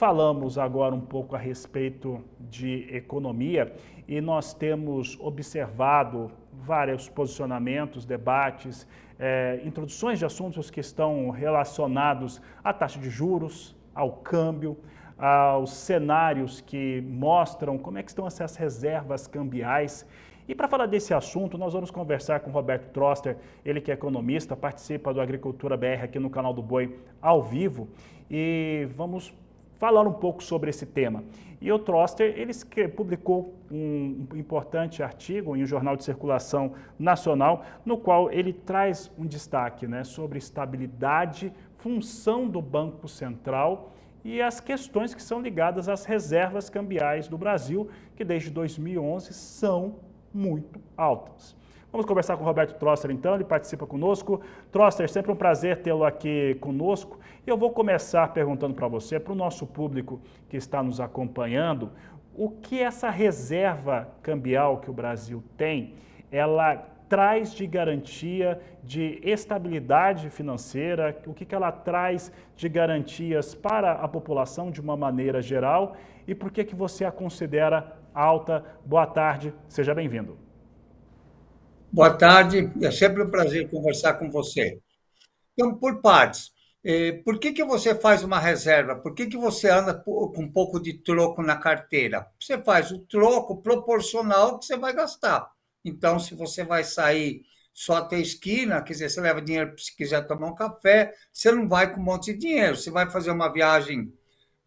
falamos agora um pouco a respeito de economia e nós temos observado vários posicionamentos, debates, introduções de assuntos que estão relacionados à taxa de juros, ao câmbio, aos cenários que mostram como é que estão essas reservas cambiais. E para falar desse assunto, nós vamos conversar com o Roberto Troster, ele que é economista, participa do Agricultura BR aqui no canal do Boi ao vivo, e vamos falar um pouco sobre esse tema. E o Troster, ele publicou um importante artigo em um jornal de circulação nacional, no qual ele traz um destaque, né, sobre estabilidade, função do Banco Central e as questões que são ligadas às reservas cambiais do Brasil, que desde 2011 são muito altas. Vamos conversar com o Roberto Troster, então, ele participa conosco. Troster, sempre um prazer tê-lo aqui conosco. Eu vou começar perguntando para você, para o nosso público que está nos acompanhando, o que essa reserva cambial que o Brasil tem, ela traz de garantia de estabilidade financeira, o que ela traz de garantias para a população de uma maneira geral e por que você a considera alta? Boa tarde, seja bem-vindo. Boa tarde, é sempre um prazer conversar com você. Então, por partes, por que você faz uma reserva? Por que você anda com um pouco de troco na carteira? Você faz o troco proporcional ao que você vai gastar. Então, se você vai sair só até a esquina, quer dizer, você leva dinheiro se quiser tomar um café, você não vai com um monte de dinheiro. Você vai fazer uma viagem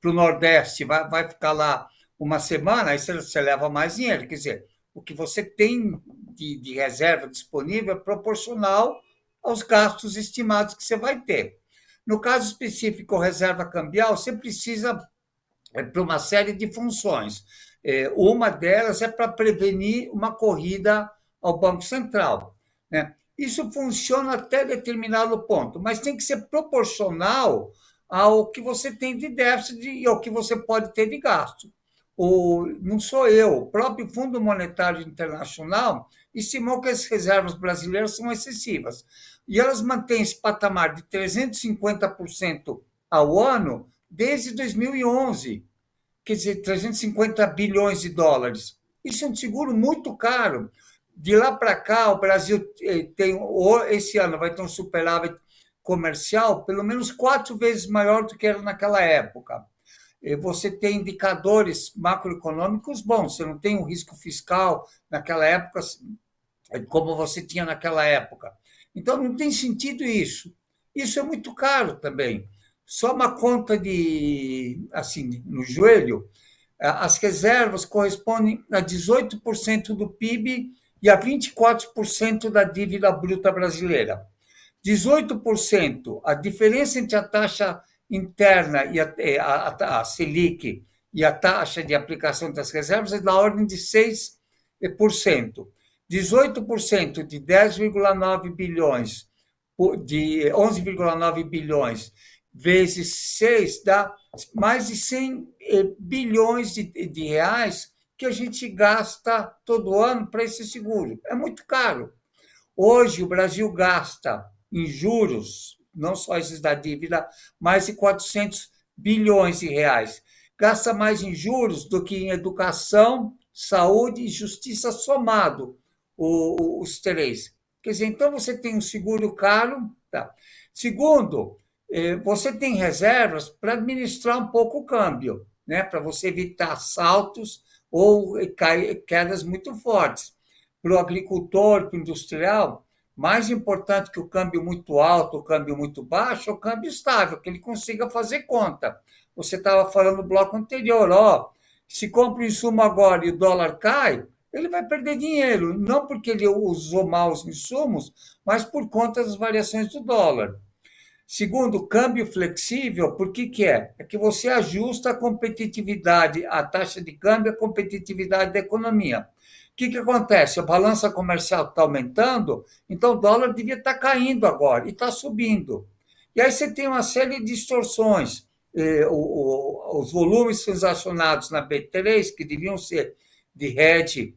para o Nordeste, vai ficar lá uma semana, aí você leva mais dinheiro. Quer dizer, o que você tem de reserva disponível é proporcional aos gastos estimados que você vai ter. No caso específico, reserva cambial, você precisa para uma série de funções. Uma delas é para prevenir uma corrida ao Banco Central, né? Isso funciona até determinado ponto, mas tem que ser proporcional ao que você tem de déficit e ao que você pode ter de gasto. Não sou eu, o próprio Fundo Monetário Internacional estimou que as reservas brasileiras são excessivas. E elas mantêm esse patamar de 350% ao ano desde 2011. Quer dizer, 350 bilhões de dólares. Isso é um seguro muito caro. De lá para cá, o Brasil esse ano vai ter um superávit comercial pelo menos 4 vezes maior do que era naquela época. Você tem indicadores macroeconômicos bons, você não tem um risco fiscal naquela época como você tinha naquela época. Então, não tem sentido isso. Isso é muito caro também. Só uma conta assim, no joelho, as reservas correspondem a 18% do PIB e a 24% da dívida bruta brasileira. 18%, a diferença entre a taxa interna e a Selic e a taxa de aplicação das reservas é da ordem de 6%. 18% de 10,9 bilhões, de 11,9 bilhões, vezes 6, dá mais de 100 bilhões de reais que a gente gasta todo ano para esse seguro. É muito caro. Hoje, o Brasil gasta em juros, não só esses da dívida, mais de 400 bilhões de reais. Gasta mais em juros do que em educação, saúde e justiça somado, os três. Quer dizer, então você tem um seguro caro. Tá. Segundo, você tem reservas para administrar um pouco o câmbio, né? Para você evitar saltos ou quedas muito fortes. Para o agricultor, para o industrial, mais importante que o câmbio muito alto, o câmbio muito baixo, é o câmbio estável, que ele consiga fazer conta. Você estava falando no bloco anterior, se compra o insumo agora e o dólar cai, ele vai perder dinheiro, não porque ele usou mal os insumos, mas por conta das variações do dólar. Segundo, câmbio flexível, por que é? É que você ajusta a competitividade, a taxa de câmbio, a competitividade da economia. O que acontece? A balança comercial está aumentando, então o dólar devia estar caindo agora e está subindo. E aí você tem uma série de distorções. Os volumes transacionados na B3, que deviam ser de hedge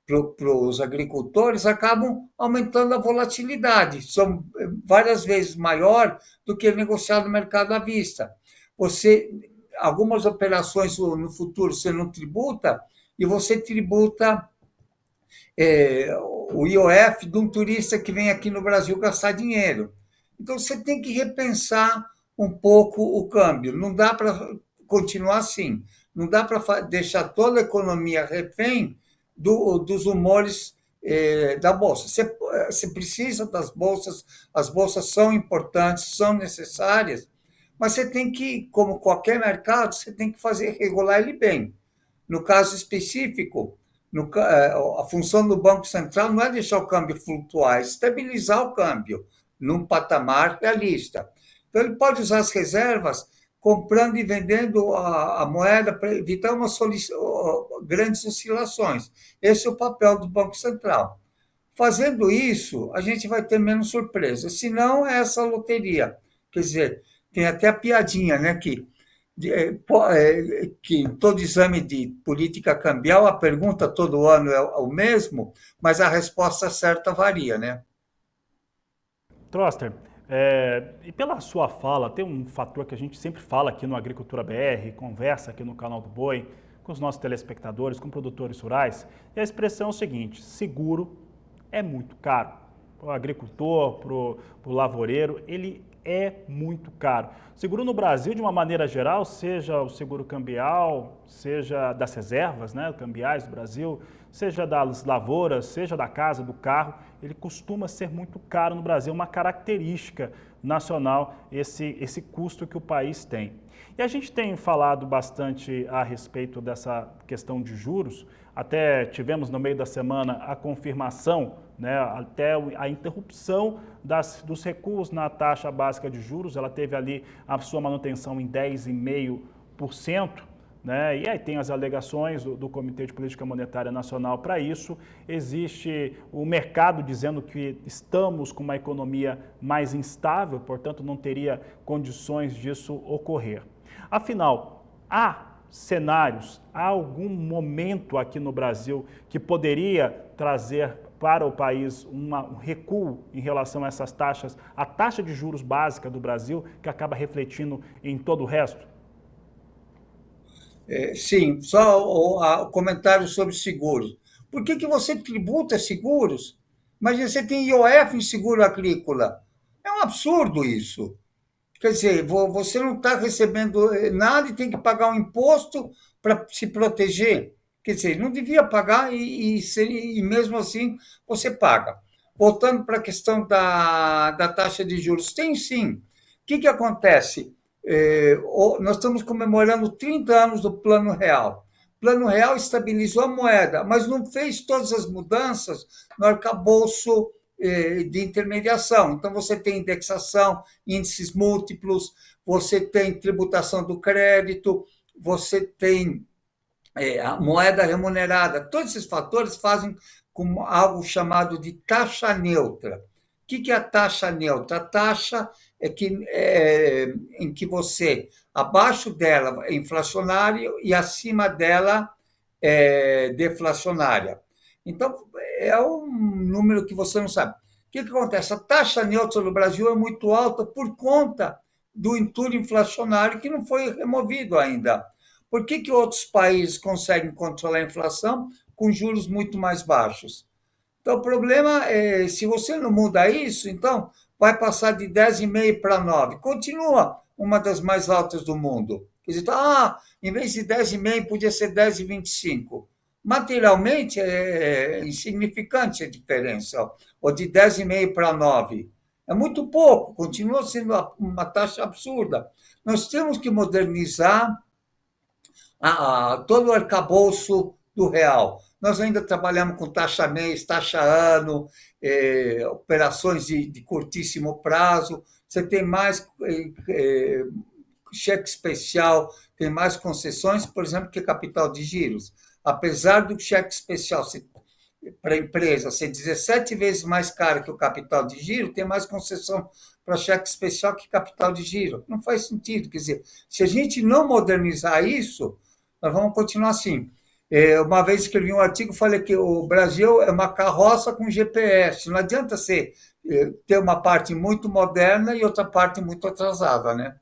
para os agricultores, acabam aumentando a volatilidade. São várias vezes maior do que negociado no mercado à vista. algumas operações no futuro você não tributa, e você tributa o IOF de um turista que vem aqui no Brasil gastar dinheiro. Então, você tem que repensar um pouco o câmbio. Não dá para continuar assim. Não dá para deixar toda a economia refém dos humores da Bolsa. Você precisa das bolsas, as bolsas são importantes, são necessárias, mas você tem que, como qualquer mercado, você tem que regular ele bem. No caso específico, a função do Banco Central não é deixar o câmbio flutuar, é estabilizar o câmbio num patamar realista. Então, ele pode usar as reservas comprando e vendendo a moeda para evitar grandes oscilações. Esse é o papel do Banco Central. Fazendo isso, a gente vai ter menos surpresa. Se não, é essa loteria. Quer dizer, tem até a piadinha, né, que todo exame de política cambial, a pergunta todo ano é o mesmo, mas a resposta certa varia, né? Troster, e pela sua fala, tem um fator que a gente sempre fala aqui no Agricultura BR, conversa aqui no canal do Boi, com os nossos telespectadores, com produtores rurais, e a expressão é o seguinte: seguro é muito caro. Para o agricultor, para o lavoureiro, ele é muito caro. Seguro no Brasil, de uma maneira geral, seja o seguro cambial, seja das reservas, né, cambiais do Brasil, seja das lavouras, seja da casa, do carro, ele costuma ser muito caro no Brasil, uma característica nacional, esse custo que o país tem. E a gente tem falado bastante a respeito dessa questão de juros, até tivemos no meio da semana a confirmação, né, até a interrupção dos recuos na taxa básica de juros, ela teve ali a sua manutenção em 10,5%, né, e aí tem as alegações do Comitê de Política Monetária Nacional para isso. Existe o mercado dizendo que estamos com uma economia mais instável, portanto não teria condições disso ocorrer. Afinal, há cenários, há algum momento aqui no Brasil que poderia trazer para o país um recuo em relação a essas taxas, a taxa de juros básica do Brasil, que acaba refletindo em todo o resto? Sim, só o comentário sobre seguros. Por que você tributa seguros? Mas você tem IOF em seguro agrícola. É um absurdo isso. Quer dizer, você não está recebendo nada e tem que pagar um imposto para se proteger. Quer dizer, não devia pagar e mesmo assim você paga. Voltando para a questão da taxa de juros, tem sim. O que acontece? Nós estamos comemorando 30 anos do Plano Real. O Plano Real estabilizou a moeda, mas não fez todas as mudanças no arcabouço de intermediação. Então, você tem indexação, índices múltiplos, você tem tributação do crédito, você tem a moeda remunerada. Todos esses fatores fazem com algo chamado de taxa neutra. O que é a taxa neutra? A taxa em que você, abaixo dela, é inflacionário e acima dela é deflacionária. Então, é um número que você não sabe. O que acontece? A taxa neutra no Brasil é muito alta por conta do entulho inflacionário que não foi removido ainda. Por que outros países conseguem controlar a inflação com juros muito mais baixos? Então, o problema é, se você não muda isso, então vai passar de 10,5 para 9. Continua uma das mais altas do mundo. Quer dizer, em vez de 10,5, podia ser 10,25. Materialmente, é insignificante a diferença, ou de 10,5 para 9. É muito pouco, continua sendo uma taxa absurda. Nós temos que modernizar todo o arcabouço do real. Nós ainda trabalhamos com taxa mês, taxa ano, operações de curtíssimo prazo. Você tem mais cheque especial, tem mais concessões, por exemplo, que capital de giros. Apesar do cheque especial para a empresa ser 17 vezes mais caro que o capital de giro, tem mais concessão para cheque especial que capital de giro. Não faz sentido. Quer dizer, se a gente não modernizar isso, nós vamos continuar assim. Uma vez escrevi um artigo, falei que o Brasil é uma carroça com GPS. Não adianta ter uma parte muito moderna e outra parte muito atrasada, né?